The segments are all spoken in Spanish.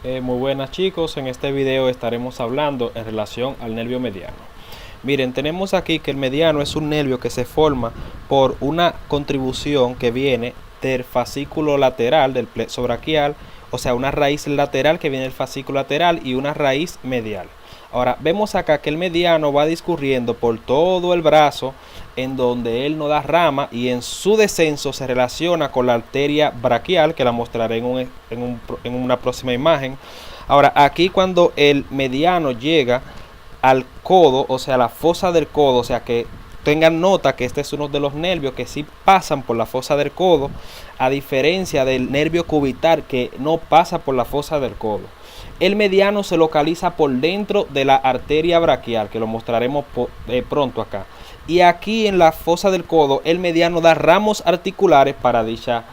Muy buenas chicos, en este video estaremos hablando en relación al nervio mediano. Miren, tenemos aquí que el mediano es un nervio que se forma por una contribución que viene del fascículo lateral del plexo braquial, o sea, una raíz lateral que viene del fascículo lateral y una raíz medial. Ahora, vemos acá que el mediano va discurriendo por todo el brazo, en donde él no da rama, y en su descenso se relaciona con la arteria braquial, que la mostraré en una próxima imagen. Ahora, aquí cuando el mediano llega al codo, o sea, la fosa del codo, o sea, que tengan nota que este es uno de los nervios que sí pasan por la fosa del codo, a diferencia del nervio cubital que no pasa por la fosa del codo. El mediano se localiza por dentro de la arteria braquial, que lo mostraremos pronto acá. Y aquí en la fosa del codo, el mediano da ramos articulares para dicha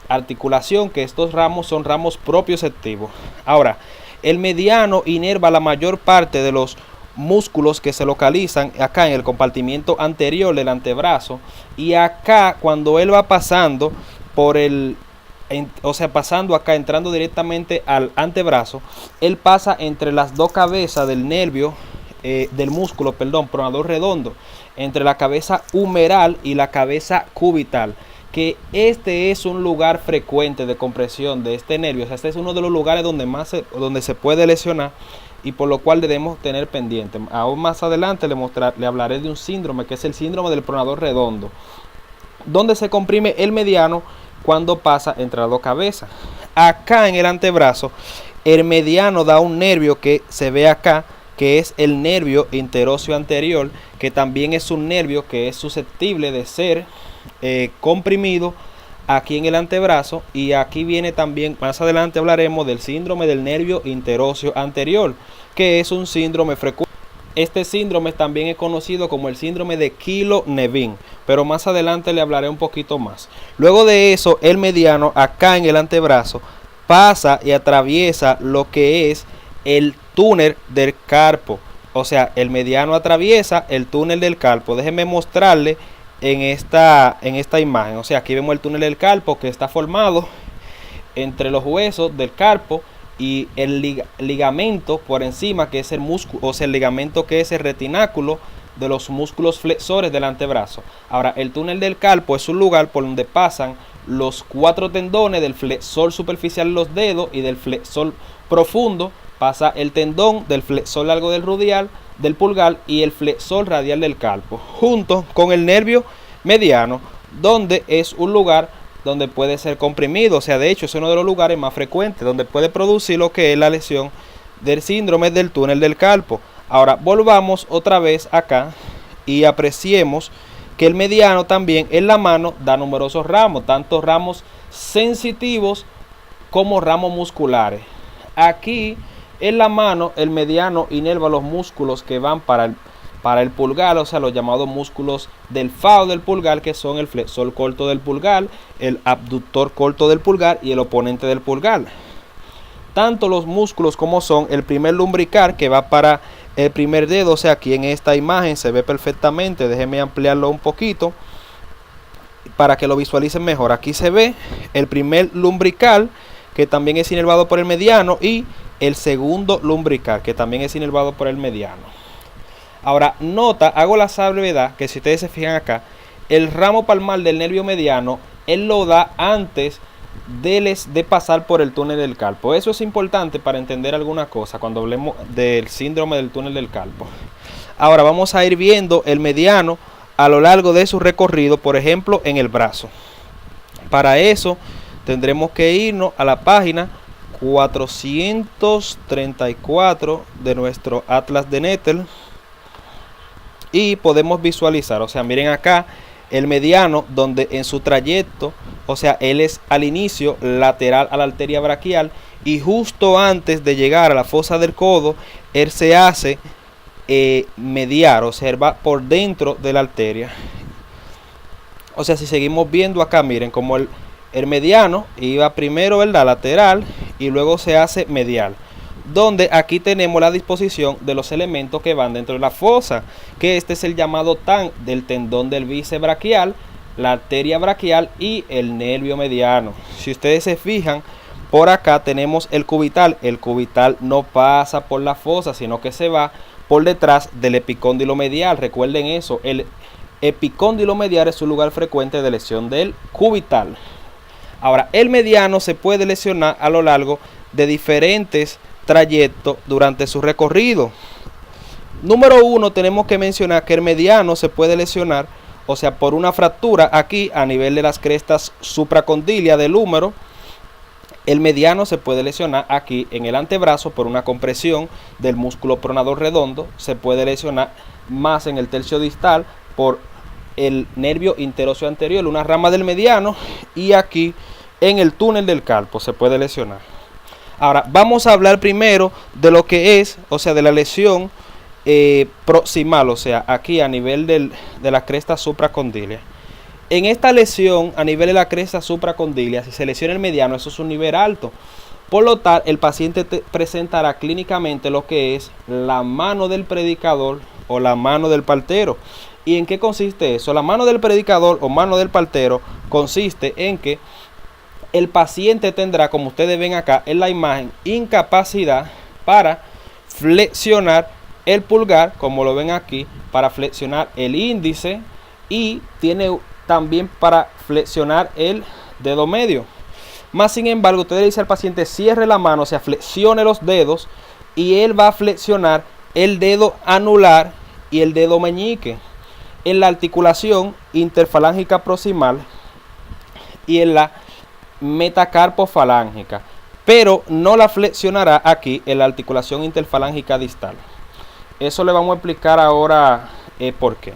articulación, que estos ramos son ramos propioceptivos. Ahora, el mediano inerva la mayor parte de los músculos que se localizan acá en el compartimiento anterior del antebrazo, y acá cuando él va pasando por pasando acá, entrando directamente al antebrazo, él pasa entre las dos cabezas del nervio, del músculo, pronador redondo, entre la cabeza humeral y la cabeza cubital, que este es un lugar frecuente de compresión de este nervio. O sea, este es uno de los lugares donde se puede lesionar, y por lo cual debemos tener pendiente. Aún más adelante le hablaré de un síndrome, que es el síndrome del pronador redondo, donde se comprime el mediano cuando pasa entre las dos cabezas. Acá en el antebrazo, el mediano da un nervio que se ve acá, que es el nervio interóseo anterior, que también es un nervio que es susceptible de ser comprimido aquí en el antebrazo. Y aquí viene también, más adelante hablaremos del síndrome del nervio interóseo anterior, que es un síndrome frecuente. Este síndrome también es conocido como el síndrome de Kilo-Nevin, pero más adelante le hablaré un poquito más. Luego de eso, el mediano acá en el antebrazo pasa y atraviesa lo que es el túnel del carpo. O sea, el mediano atraviesa el túnel del carpo. Déjenme mostrarle en esta imagen. O sea, aquí vemos el túnel del carpo, que está formado entre los huesos del carpo y el ligamento por encima, que es el músculo, o sea, el ligamento que es el retináculo de los músculos flexores del antebrazo. Ahora, el túnel del carpo es un lugar por donde pasan los 4 tendones del flexor superficial de los dedos y del flexor profundo. Pasa el tendón del flexor largo del radial del pulgar y el flexor radial del carpo, junto con el nervio mediano, donde es un lugar donde puede ser comprimido. O sea, de hecho es uno de los lugares más frecuentes donde puede producir lo que es la lesión del síndrome del túnel del carpo. Ahora volvamos otra vez acá y apreciemos que el mediano también en la mano da numerosos ramos, tanto ramos sensitivos como ramos musculares. Aquí en la mano el mediano inerva los músculos que van para el pulgar, o sea, los llamados músculos del fajo del pulgar, que son el flexor corto del pulgar, el abductor corto del pulgar y el oponente del pulgar. Tanto los músculos como son el primer lumbrical, que va para el primer dedo. O sea, aquí en esta imagen se ve perfectamente. Déjenme ampliarlo un poquito para que lo visualicen mejor. Aquí se ve el primer lumbrical, que también es inervado por el mediano, y el segundo lumbrical, que también es inervado por el mediano. Ahora, hago la salvedad que si ustedes se fijan acá, el ramo palmar del nervio mediano, él lo da antes de pasar por el túnel del carpo. Eso es importante para entender alguna cosa cuando hablemos del síndrome del túnel del carpo. Ahora vamos a ir viendo el mediano a lo largo de su recorrido, por ejemplo, en el brazo. Para eso tendremos que irnos a la página 434 de nuestro Atlas de Nettel. Y podemos visualizar, o sea, miren acá el mediano, donde en su trayecto, o sea, él es al inicio lateral a la arteria braquial, y justo antes de llegar a la fosa del codo, él se hace mediar, o sea, va por dentro de la arteria. O sea, si seguimos viendo acá, miren como el mediano iba primero, ¿verdad?, lateral, y luego se hace medial, donde aquí tenemos la disposición de los elementos que van dentro de la fosa, que este es el llamado TAN del tendón del bíceps braquial, la arteria braquial y el nervio mediano. Si ustedes se fijan, por acá tenemos el cubital. El cubital no pasa por la fosa, sino que se va por detrás del epicóndilo medial. Recuerden eso, el epicóndilo medial es un lugar frecuente de lesión del cubital. Ahora, el mediano se puede lesionar a lo largo de diferentes trayectos durante su recorrido. Número 1, tenemos que mencionar que el mediano se puede lesionar, o sea, por una fractura aquí a nivel de las crestas supracondilias del húmero. El mediano se puede lesionar aquí en el antebrazo por una compresión del músculo pronador redondo. Se puede lesionar más en el tercio distal por el nervio interóseo anterior, una rama del mediano, y aquí en el túnel del carpo se puede lesionar. Ahora vamos a hablar primero de lo que es, o sea, de la lesión proximal, o sea, aquí a nivel de la cresta supracondilia. En esta lesión a nivel de la cresta supracondilia, si se lesiona el mediano, eso es un nivel alto. Por lo tal, el paciente presentará clínicamente lo que es la mano del predicador o la mano del partero. ¿Y en qué consiste eso? La mano del predicador o mano del partero consiste en que el paciente tendrá, como ustedes ven acá en la imagen, incapacidad para flexionar el pulgar, como lo ven aquí, para flexionar el índice, y tiene también para flexionar el dedo medio. Más sin embargo, usted le dice al paciente cierre la mano, o sea, flexione los dedos, y él va a flexionar el dedo anular y el dedo meñique en la articulación interfalángica proximal y en la metacarpofalángica, pero no la flexionará aquí en la articulación interfalángica distal. Eso le vamos a explicar ahora por qué.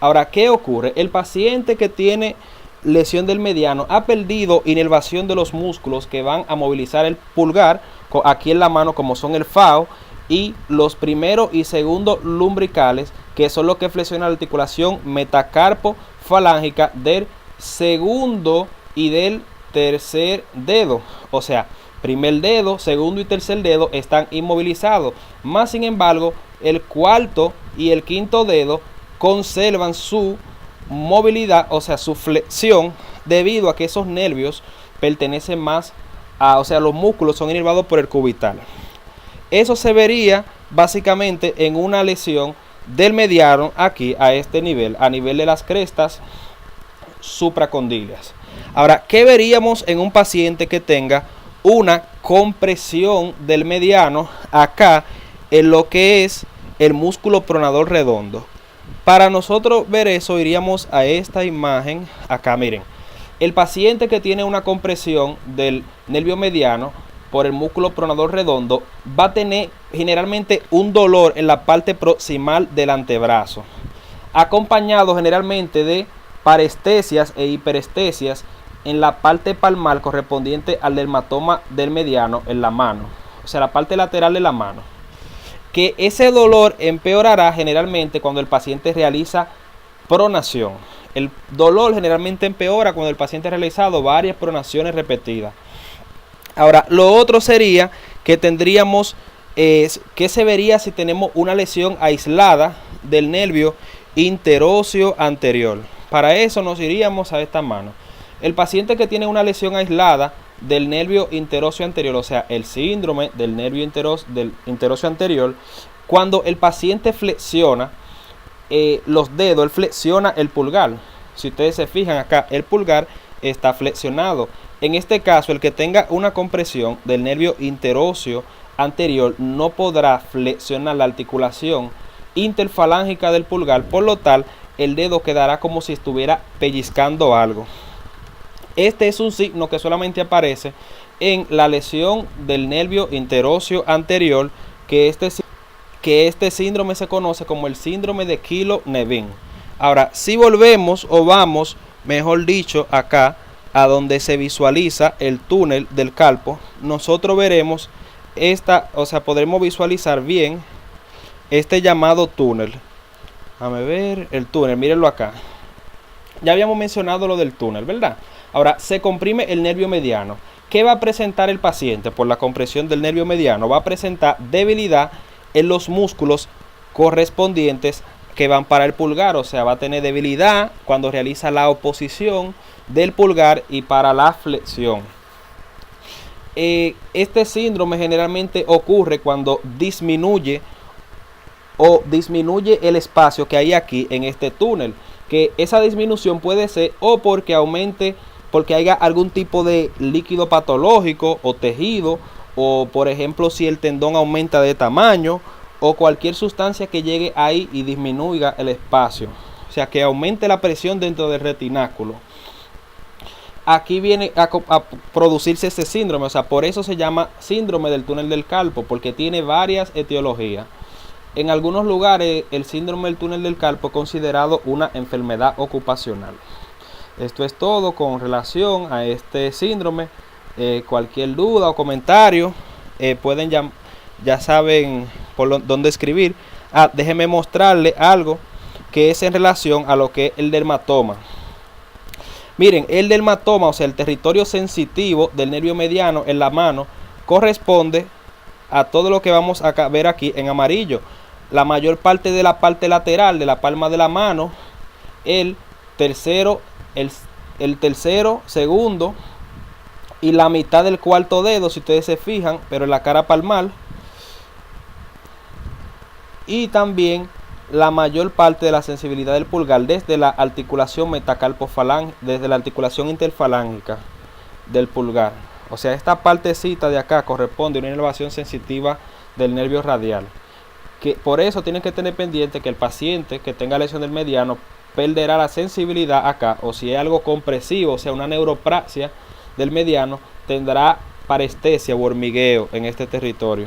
Ahora, ¿qué ocurre? El paciente que tiene lesión del mediano ha perdido inervación de los músculos que van a movilizar el pulgar aquí en la mano, como son el FAO y los primeros y segundos lumbricales, que son los que flexionan la articulación metacarpofalángica del segundo y del tercer dedo. O sea, primer dedo, segundo y tercer dedo están inmovilizados. Más sin embargo, el cuarto y el quinto dedo conservan su movilidad, o sea, su flexión, debido a que esos nervios pertenecen más a, o sea, los músculos son inervados por el cubital. Eso se vería básicamente en una lesión del mediano aquí a este nivel, a nivel de las crestas supracondilias. Ahora, ¿qué veríamos en un paciente que tenga una compresión del mediano acá en lo que es el músculo pronador redondo? Para nosotros ver eso, iríamos a esta imagen acá. Miren, el paciente que tiene una compresión del nervio mediano por el músculo pronador redondo va a tener generalmente un dolor en la parte proximal del antebrazo, acompañado generalmente de parestesias e hiperestesias en la parte palmar correspondiente al dermatoma del mediano en la mano, o sea, la parte lateral de la mano. Que ese dolor empeorará generalmente cuando el paciente realiza pronación. El dolor generalmente empeora cuando el paciente ha realizado varias pronaciones repetidas. Ahora, lo otro sería que tendríamos, que se vería si tenemos una lesión aislada del nervio interóseo anterior. Para eso nos iríamos a esta mano. El paciente que tiene una lesión aislada del nervio interóseo anterior, o sea, el síndrome del nervio interóseo anterior, cuando el paciente flexiona los dedos, él flexiona el pulgar. Si ustedes se fijan acá, el pulgar está flexionado. En este caso, el que tenga una compresión del nervio interóseo anterior no podrá flexionar la articulación interfalángica del pulgar, por lo tal, el dedo quedará como si estuviera pellizcando algo. Este es un signo que solamente aparece en la lesión del nervio interóseo anterior, que este síndrome se conoce como el síndrome de Kilo-Nevin. Ahora, si volvemos o vamos, mejor dicho, acá a donde se visualiza el túnel del carpo, nosotros veremos podremos visualizar bien este llamado túnel. Déjame ver el túnel, mírenlo acá. Ya habíamos mencionado lo del túnel, ¿verdad? Ahora, se comprime el nervio mediano. ¿Qué va a presentar el paciente por la compresión del nervio mediano? Va a presentar debilidad en los músculos correspondientes que van para el pulgar. O sea, va a tener debilidad cuando realiza la oposición del pulgar y para la flexión. Este síndrome generalmente ocurre cuando disminuye el espacio que hay aquí en este túnel, que esa disminución puede ser o porque haya algún tipo de líquido patológico o tejido, o por ejemplo si el tendón aumenta de tamaño, o cualquier sustancia que llegue ahí y disminuya el espacio, o sea que aumente la presión dentro del retináculo. Aquí viene a producirse este síndrome, o sea, por eso se llama síndrome del túnel del carpo, porque tiene varias etiologías. En algunos lugares el síndrome del túnel del carpo es considerado una enfermedad ocupacional. Esto es todo con relación a este síndrome. Cualquier duda o comentario pueden ya saben por dónde escribir. Déjenme mostrarle algo que es en relación a lo que es el dermatoma. Miren, el dermatoma, o sea, el territorio sensitivo del nervio mediano en la mano, corresponde a todo lo que vamos a ver aquí en amarillo. La mayor parte de la parte lateral de la palma de la mano, el tercero, segundo y la mitad del cuarto dedo, si ustedes se fijan, pero en la cara palmar. Y también la mayor parte de la sensibilidad del pulgar desde la articulación metacarpofalángica, desde la articulación interfalángica del pulgar. O sea, esta partecita de acá corresponde a una inervación sensitiva del nervio radial. Que por eso tienen que tener pendiente que el paciente que tenga lesión del mediano perderá la sensibilidad acá, o si es algo compresivo, o sea, una neuropraxia del mediano, tendrá parestesia o hormigueo en este territorio.